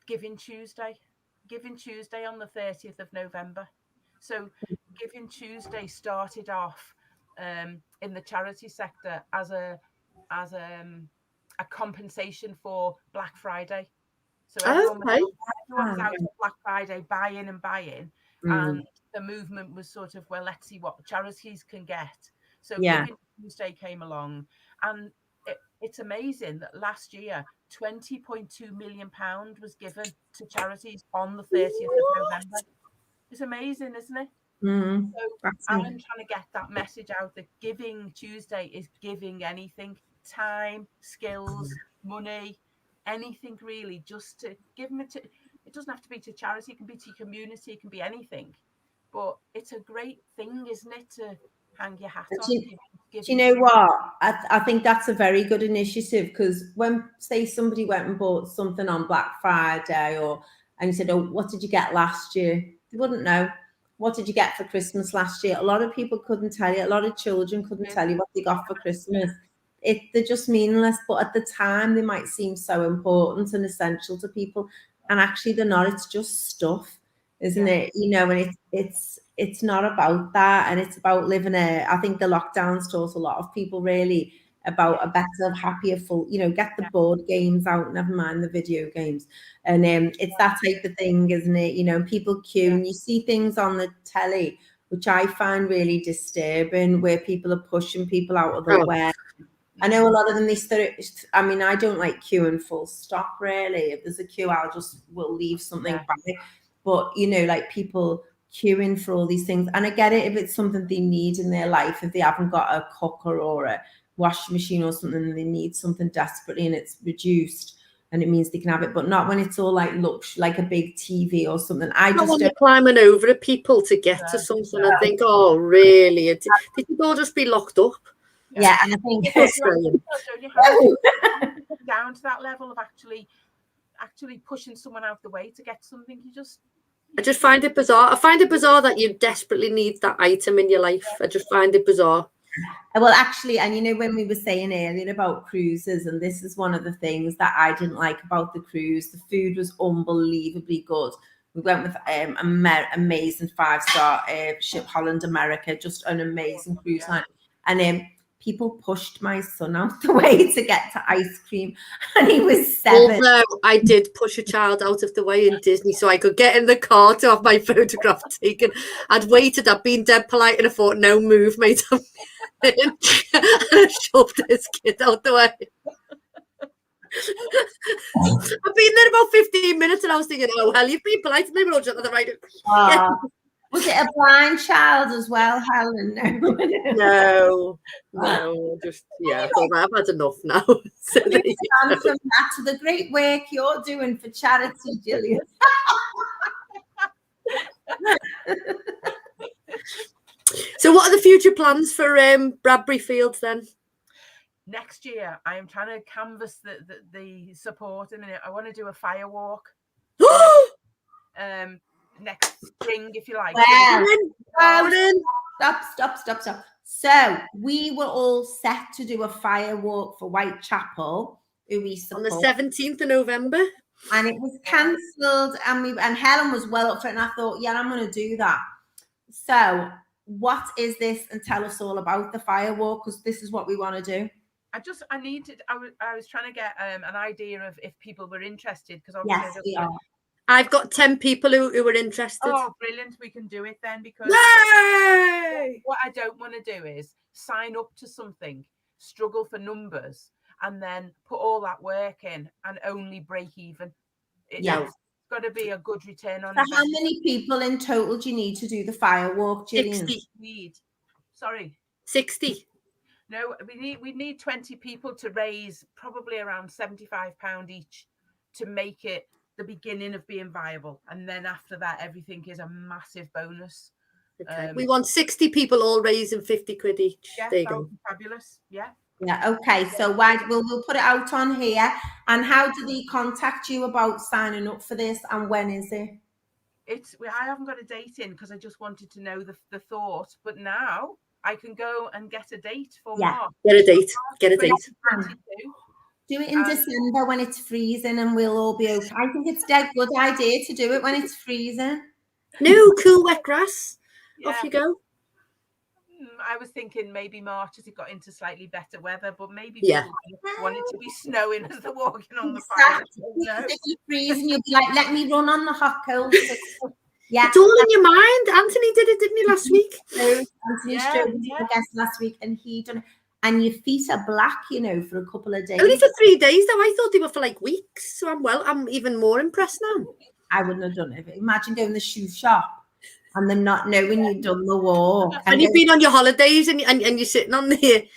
Giving Tuesday. Giving Tuesday on the 30th of November. So Giving Tuesday started off in the charity sector as a compensation for Black Friday. So everyone was out on Black Friday buying and buying, and the movement was sort of, well, let's see what charities can get. So Giving Tuesday came along, and it's amazing that last year £20.2 million was given to charities on the 30th of November. It's amazing, isn't it? So I'm trying to get that message out that Giving Tuesday is giving anything, time, skills, money, anything really, just to give them it doesn't have to be to charity, it can be to your community, it can be anything. But it's a great thing, isn't it, to hang your hat on. Do you know what? I think that's a very good initiative, because when, say, somebody went and bought something on Black Friday, and you said, oh, what did you get last year? They wouldn't know. What did you get for Christmas last year? A lot of people couldn't tell you. A lot of children couldn't tell you what they got for Christmas. They're just meaningless. But at the time, they might seem so important and essential to people. And actually, they're not. It's just stuff, isn't it? You know, and it's not about that. And it's about living I think the lockdowns taught a lot of people really about a better, happier, full, get the board games out, never mind the video games. And it's that type of thing, isn't it? People queue, and you see things on the telly, which I find really disturbing, where people are pushing people out of the way. I know a lot of them, I don't like queuing full stop, really. If there's a queue, we'll leave something by. But, like people queuing for all these things. And I get it if it's something they need in their life, if they haven't got a cooker or a washing machine or something, and they need something desperately and it's reduced and it means they can have it, but not when it's all like a big TV or something. I not just when you're climbing over at people to get to something. I think, oh, really? Did you all just be locked up? Yeah, and I think don't you have to get down to that level of actually pushing someone out the way to get something. I just find it bizarre. I find it bizarre that you desperately need that item in your life. I just find it bizarre. Well, actually, and when we were saying earlier about cruises, and this is one of the things that I didn't like about the cruise, the food was unbelievably good. We went with amazing 5-star ship, Holland America, just an amazing cruise line. And people pushed my son out the way to get to ice cream, and he was 7. Although I did push a child out of the way in Disney so I could get in the car to have my photograph taken. I'd waited, I'd been dead polite, and I thought, no move, mate. And I shoved this kid out the way. I've been there about 15 minutes, and I was thinking, oh, hell, you've been polite, and they were all just at the right. Was it a blind child as well, Helen? No, just, I thought I've had enough now. So from that to the great work you're doing for charity, Gillian. So what are the future plans for Bradbury Fields then? Next year, I am trying to canvass the support, and I want to do a fire walk. Next spring, if you like. Stop. So we were all set to do a fire walk for Whitechapel, who we support, on the 17th of November, and it was cancelled. And Helen was well up for it, and I thought, yeah, I'm going to do that. So, what is this? And tell us all about the fire walk, because this is what we want to do. I was trying to get an idea of if people were interested, because obviously yes, we are. I've got 10 people who are interested. Oh, brilliant. We can do it then, because Yay! What I don't want to do is sign up to something, struggle for numbers, and then put all that work in and only break even. It's got to be a good return on investment. How many people in total do you need to do the fire walk, Gillian? 60. No, we need 20 people to raise probably around £75 each to make it the beginning of being viable, and then after that, everything is a massive bonus. Okay. We want 60 people all raising 50 quid each. Yeah, there you that go. would be fabulous. Yeah. Yeah, okay. So we'll put it out on here. And how do they contact you about signing up for this, and when is it? I haven't got a date in because I just wanted to know the thought, but now I can go and get a date for March. Get a date. Get a date. 2022. Do it in December when it's freezing and we'll all be okay. I think it's a dead good idea to do it when it's freezing. No, cool wet grass. Yeah. Off you go. I was thinking maybe March as it got into slightly better weather, but maybe Yeah. people wanted to be snowing as they're walking on the fire. No. If you freeze and you'll be like, let me run on the hot coals. Yeah. It's all in your mind. Anthony did it, didn't he, last week? Anthony Strode was our guest last week, and he done it. And your feet are black, you know, for a couple of days. Only for 3 days, though. I thought they were for like weeks. So I'm even more impressed now. I wouldn't have done it. Imagine going to the shoe shop and them not knowing you've done the walk. And you've been on your holidays and you're sitting on the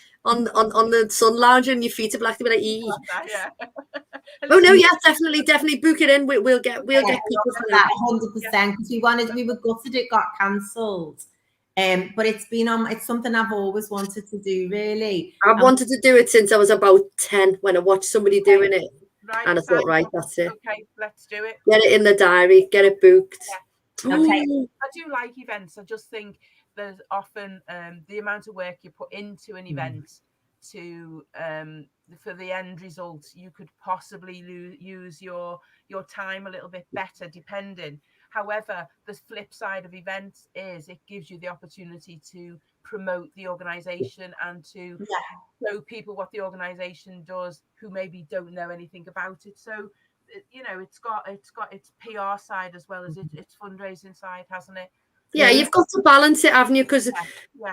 sun lounge and your feet are black. They'll be like, ee. Yeah. Oh no, yeah, definitely book it in. We'll get people for that 100% because we were gutted it got cancelled. But it's something I've always wanted to do, really. I've wanted to do it since I was about 10 when I watched somebody doing it. Right, and I thought, right, that's it. Okay, let's do it. Get it in the diary, get it booked. Yeah. Okay. I do like events. I just think there's often the amount of work you put into an event to for the end result, you could possibly use your time a little bit better depending. However, the flip side of events is it gives you the opportunity to promote the organisation and to show people what the organisation does who maybe don't know anything about it. So, you know, it's got its PR side as well as its fundraising side, hasn't it? Yeah, you've got to balance it, haven't you? Because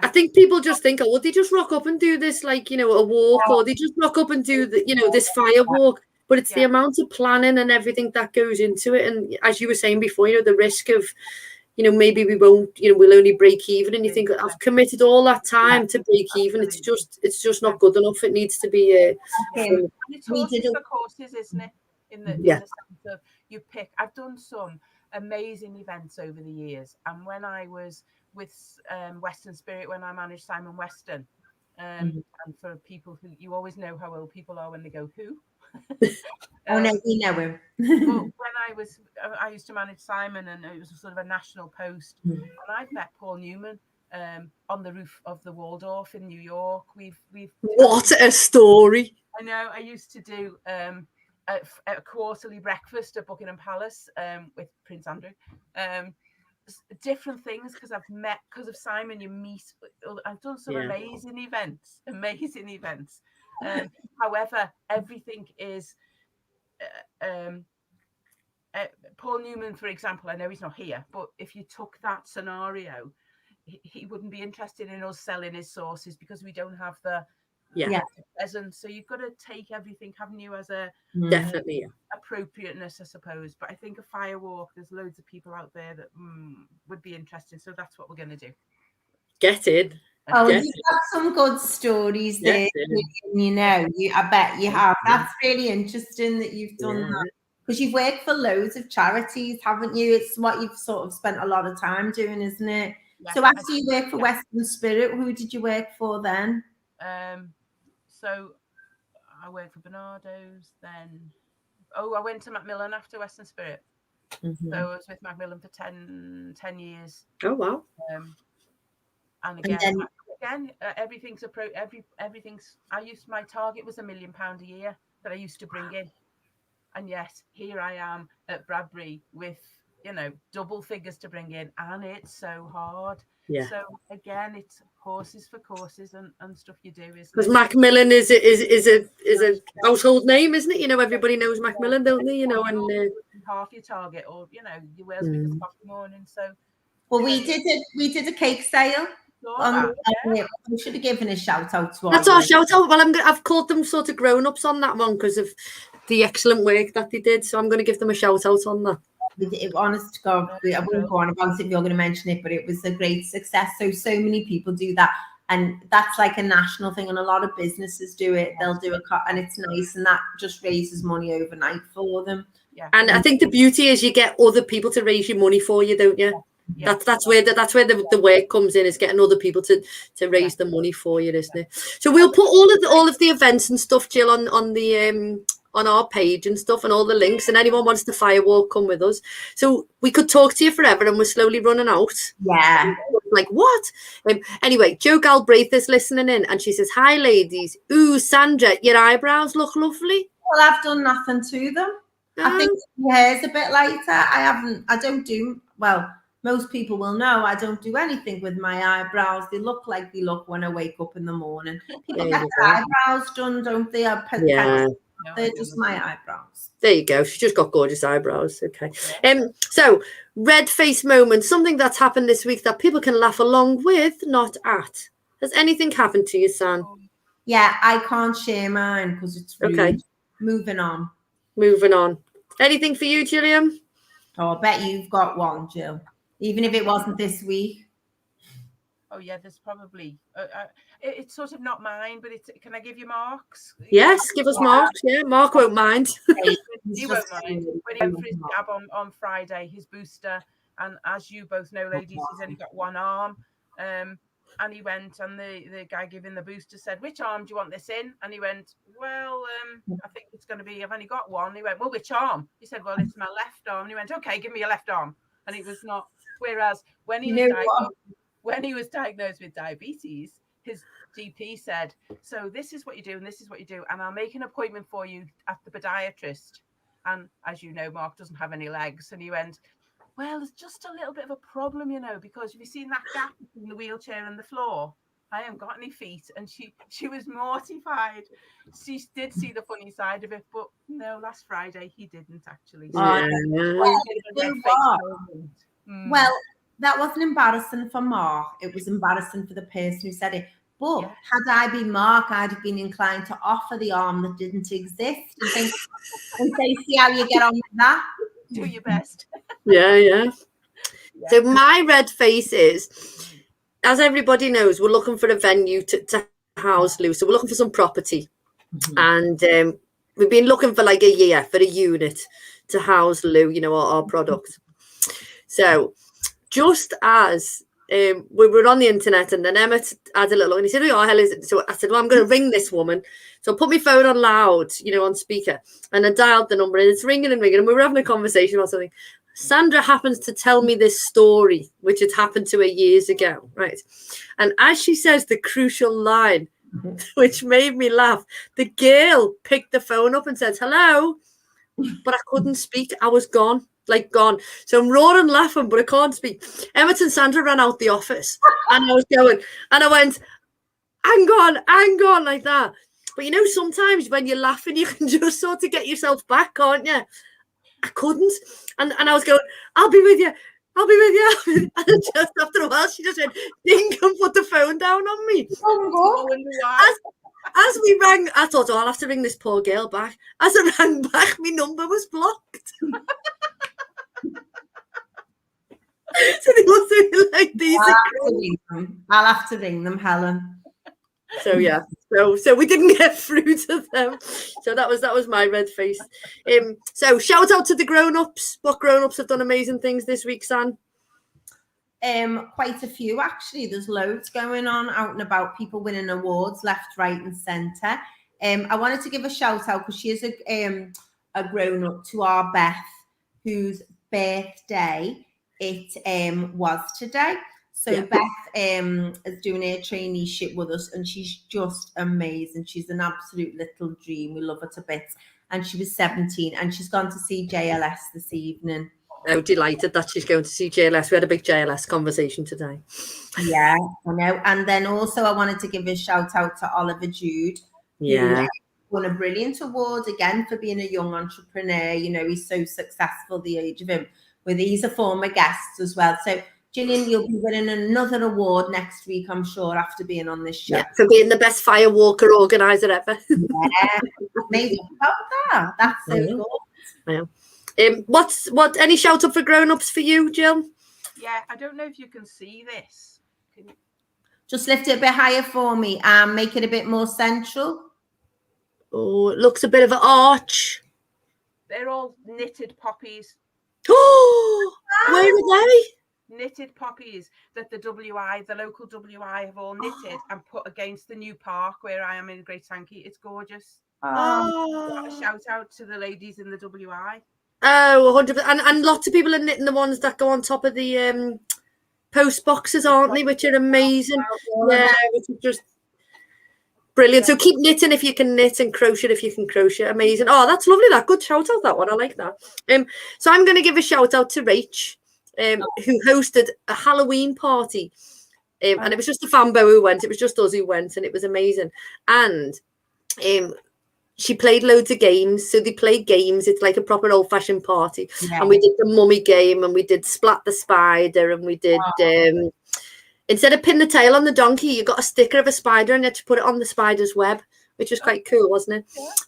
I think people just think, oh, well, they just rock up and do this, like, you know, a walk, or they just rock up and do this fire walk. But it's the amount of planning and everything that goes into it. And as you were saying before, you know, the risk of, you know, maybe we won't, you know, we'll only break even. And you think, I've committed all that time to break even. It's just not good enough. It needs to be. And it's horses for courses, isn't it? In the sense of you pick. I've done some amazing events over the years. And when I was with Western Spirit, when I managed Simon Weston, and for people who, you always know how old people are when they go, who? Oh no, we know him. Well, when I used to manage Simon, and it was sort of a national post, and I've met Paul Newman on the roof of the Waldorf in New York. We've what a story! I know. I used to do a quarterly breakfast at Buckingham Palace with Prince Andrew. Different things because of Simon, you meet. I've done some amazing events. However, everything is Paul Newman, for example. I know he's not here, but if you took that scenario, he wouldn't be interested in us selling his sources because we don't have the presence. So you've got to take everything, haven't you, as a definitely appropriateness, I suppose. But I think a fire walk, there's loads of people out there that would be interested. So that's what we're going to do. Get it. Oh, you've got some good stories there. You know, I bet you have. That's really interesting that you've done that. Because you've worked for loads of charities, haven't you? It's what you've sort of spent a lot of time doing, isn't it? Yeah, so after you worked for Western Spirit, who did you work for then? So I worked for Bernardo's then. Oh, I went to Macmillan after Western Spirit. So I was with Macmillan for 10 years. Oh, wow. And again, everything's my target was £1 million a year that I used to bring in. And yet here I am at Bradbury with, you know, double figures to bring in, and it's so hard. Yeah. So again, it's horses for courses and stuff you do. Because Macmillan is a household name, isn't it? You know, everybody knows Macmillan, don't they? You know, and half your target, or you know, your Wales biggest coffee morning. So, well, we did a cake sale. We should have given a shout out to. That's our shout out. Well, I've called them sort of grown ups on that one because of the excellent work that they did. So I'm going to give them a shout out on that. Honest to God, I wouldn't go on about it if you're going to mention it, but it was a great success. So many people do that. And that's like a national thing, and a lot of businesses do it. They'll do and it's nice, and that just raises money overnight for them. Yeah. And I think the beauty is you get other people to raise your money for you, don't you? Yeah. That's where the work comes in, is getting other people to raise the money for you, isn't it? So we'll put all of the events and stuff, Jill, on the on our page and stuff, and all the links. And anyone wants to firewalk, come with us. So we could talk to you forever, and we're slowly running out. Yeah. Like what? Anyway, Jo Galbraith is listening in, and she says, "Hi, ladies. Ooh, Sandra, your eyebrows look lovely." Well, I've done nothing to them. I think my hair's a bit lighter. I don't do, well, most people will know I don't do anything with my eyebrows. They look like they look when I wake up in the morning. People get their eyebrows done, don't they? Yeah. They're just my eyebrows. There you go. She's just got gorgeous eyebrows. Okay. So red face moment, something that's happened this week that people can laugh along with, not at. Has anything happened to you, San? Yeah, I can't share mine because it's rude. Okay. Moving on. Anything for you, Gillian? Oh, I bet you've got one, Jill. Even if it wasn't this week. Oh yeah, there's probably. It's sort of not mine, but can I give you Mark's? Yes, give us Mark's. Yeah, Mark won't mind. He won't mind. When he went for his jab on Friday, his booster, and as you both know, ladies, he's only got one arm. And he went, and the guy giving the booster said, "Which arm do you want this in?" And he went, "Well, I think it's going to be, I've only got one." He went, "Well, which arm?" He said, "Well, it's my left arm." And he went, "Okay, give me your left arm." And it was not. Whereas when he was diagnosed with diabetes, his GP said, "So this is what you do, and this is what you do, and I'll make an appointment for you at the podiatrist." And as you know, Mark doesn't have any legs, and he went, "Well, there's just a little bit of a problem, because have you seen that gap between the wheelchair and the floor? I haven't got any feet." And she was mortified. She did see the funny side of it, but no, last Friday he didn't actually. Well, that wasn't embarrassing for Mark. It was embarrassing for the person who said it. But had I been Mark, I'd have been inclined to offer the arm that didn't exist and think, and say, "See how you get on with that. Do your best." Yeah. So my red face is, as everybody knows, we're looking for a venue to house Lou. So we're looking for some property. And we've been looking for like a year for a unit to house Lou, our products. So just as we were on the internet, and then Emmett had a little look, and he said, "Oh, hell is it?" So I said, "Well, I'm going to ring this woman." So I put my phone on loud, on speaker, and I dialed the number, and it's ringing and ringing, and we were having a conversation about something. Sandra happens to tell me this story, which had happened to her years ago, right? And as she says the crucial line, which made me laugh, the girl picked the phone up and said, "Hello," but I couldn't speak. I was gone. So I'm roaring laughing, but I can't speak. Emmett and Sandra ran out the office, and I was going, and I went, hang on, like that. But sometimes when you're laughing, you can just sort of get yourself back, can't you? I couldn't. And I was going, I'll be with you. And just after a while, she just went, ding, and put the phone down on me. As we rang, I thought, I'll have to ring this poor girl back. As I rang back, my number was blocked. So they must have been like, these I'll have to ring them, Helen. So yeah, so we didn't get through to them. So that was my red face. So shout out to the grown-ups. What grown-ups have done amazing things this week, San? Quite a few actually. There's loads going on out and about. People winning awards left, right, and centre. I wanted to give a shout out because she is a grown-up to our Beth, whose birthday it was today. So Beth is doing her traineeship with us, and she's just amazing. She's an absolute little dream. We love her to bits. And she was 17, and she's gone to see JLS this evening. Oh, delighted that she's going to see JLS. We had a big JLS conversation today. Yeah, I know. And then also I wanted to give a shout out to Oliver Jude. Yeah. Won a brilliant award again for being a young entrepreneur. He's so successful, the age of him. He's a former guest as well. So Gillian, you'll be winning another award next week, I'm sure, after being on this show. Yeah, for being the best firewalker organizer ever. Yeah, maybe about that. That's so cool. Yeah. Any shout out for grown-ups for you, Jill? Yeah, I don't know if you can see this. Just lift it a bit higher for me and make it a bit more central. Oh, it looks a bit of an arch. They're all knitted poppies. Oh, where are they? Knitted poppies that the local WI have all knitted and put against the new park where I am in Great Sankey. It's gorgeous. A shout out to the ladies in the WI. Oh, 100%. And lots of people are knitting the ones that go on top of the post boxes, aren't they? Which are amazing. Yeah, which is just brilliant. So keep knitting if you can knit, and crochet if you can crochet. Amazing. Oh, that's lovely. That good shout out, that one. I like that. So I'm going to give a shout out to Rach, who hosted a Halloween party. And it was just a fambo who went. It was just us who went, and it was amazing. And she played loads of games. So they played games. It's like a proper old-fashioned party. Yeah. And we did the mummy game, and we did Splat the Spider, and we did instead of pin the tail on the donkey, you got a sticker of a spider and you had to put it on the spider's web, which was quite cool, wasn't it?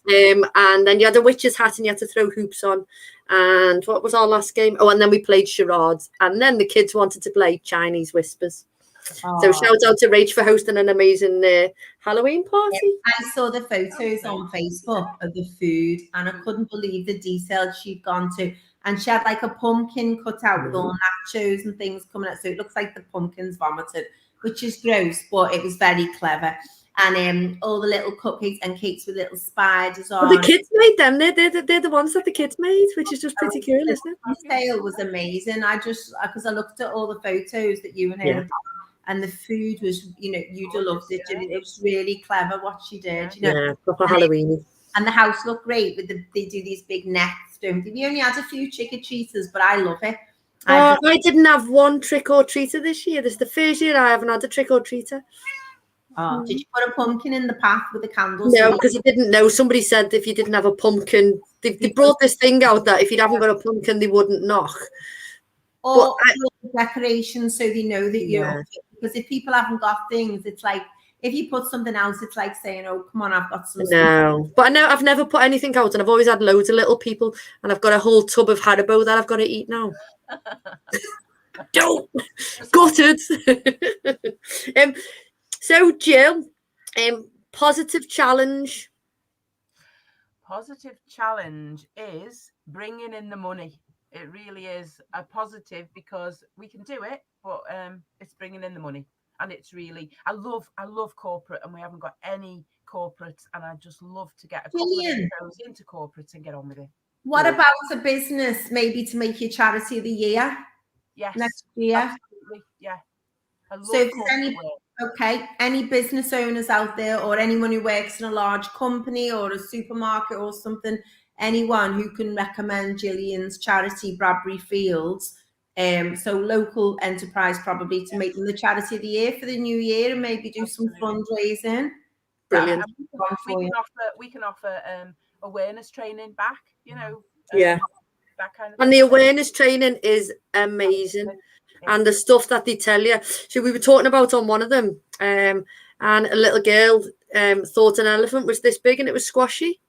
Yeah. And then you had a witch's hat and you had to throw hoops on. And what was our last game? Oh, and then we played charades. And then the kids wanted to play Chinese whispers. So shout out to Rach for hosting an amazing Halloween party. I saw the photos on Facebook of the food and I couldn't believe the detail she'd gone to. And she had like a pumpkin cut out with all nachos and things coming out. So it looks like the pumpkin's vomited, which is gross, but it was very clever. And all the little cupcakes and cakes with little spiders on. Well, the kids made them. They're the ones that the kids made, which is just pretty cool, isn't it? The sale was amazing. Because I looked at all the photos that you and her and the food was, you'd have loved it. It was really clever what she did. Yeah, proper Halloween. And the house looked great they do these big nets, don't they? We only had a few trick-or-treaters, but I love it. I didn't have one trick-or-treater this year. This is the first year I haven't had a trick-or-treater. Oh, did you put a pumpkin in the path with the candles? No, because I didn't know. Somebody said if you didn't have a pumpkin, they brought this thing out that if you haven't got a pumpkin, they wouldn't knock. Or decorations so they know that you're... Because if people haven't got things, it's like, if you put something else, it's like saying, oh, come on, I've got some. No, but I know I've never put anything out and I've always had loads of little people and I've got a whole tub of Haribo that I've got to eat now. Don't! Gutted! So, Jill, positive challenge. Positive challenge is bringing in the money. It really is a positive because we can do it, but it's bringing in the money. And it's really, I love corporate, and we haven't got any corporates, and I just love to get a couple of shows into corporates and get on with it. What about a business, maybe to make your charity of the year? Yes. Next year? Absolutely, yeah. I love any business owners out there or anyone who works in a large company or a supermarket or something, anyone who can recommend Gillian's charity, Bradbury Fields, so local enterprise probably, to make them the charity of the year for the new year and maybe do some fundraising. Brilliant. We can offer awareness training back, that kind of and the awareness training is amazing. And the stuff that they tell you. So we were talking about on one of them, and a little girl thought an elephant was this big and it was squashy.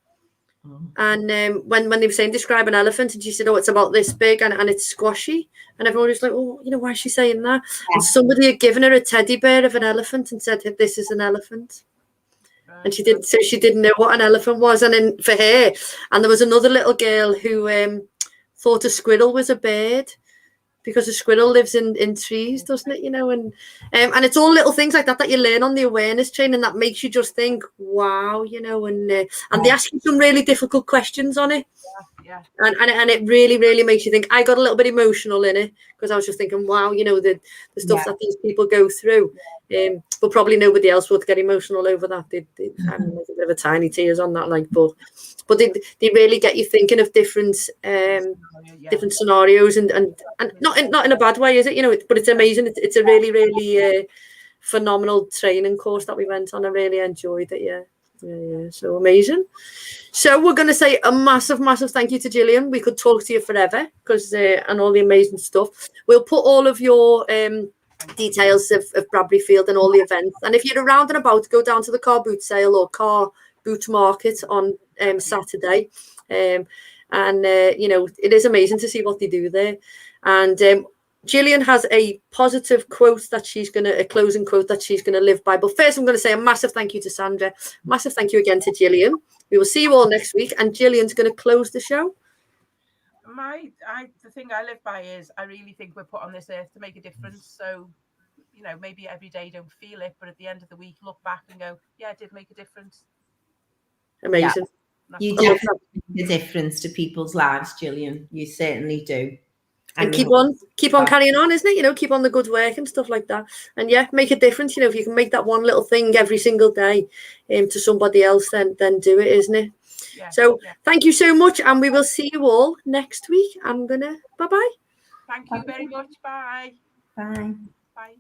And when they were saying describe an elephant, and she said, oh, it's about this big and it's squashy, and everyone was like, oh, why is she saying that? And somebody had given her a teddy bear of an elephant and said, this is an elephant. And she didn't know what an elephant was. And then for her, and there was another little girl who thought a squirrel was a bird, because a squirrel lives in trees, doesn't it? And it's all little things like that you learn on the awareness training that makes you just think, wow, and they ask you some really difficult questions on it. Yeah. And it really, really makes you think. I got a little bit emotional in it because I was just thinking, wow, the stuff that these people go through. But probably nobody else would get emotional over that. They a bit of a tiny tears on that, but they really get you thinking of different different scenarios and not in a bad way, is it? But it's amazing. It's a really, really phenomenal training course that we went on. I really enjoyed it. Yeah, so amazing. So we're going to say a massive, massive thank you to Gillian. We could talk to you forever because and all the amazing stuff. We'll put all of your details of Bradbury Field and all the events. And if you're around and about, go down to the car boot sale or car boot market on Saturday. And it is amazing to see what they do there. And Gillian has a positive quote that a closing quote that she's going to live by. But first, I'm going to say a massive thank you to Sandra. Massive thank you again to Gillian. We will see you all next week. And Gillian's going to close the show. The thing I live by is I really think we're put on this earth to make a difference. So, maybe every day don't feel it, but at the end of the week, look back and go, yeah, it did make a difference. Amazing. Yeah. You definitely make a difference to people's lives, Gillian. You certainly do. And keep on carrying on, isn't it? Keep on the good work and stuff like that. And yeah, make a difference. If you can make that one little thing every single day to somebody else, then do it, isn't it? Yeah, so thank you so much, and we will see you all next week. I'm gonna bye-bye. Thank you very much. Bye. Bye. Bye.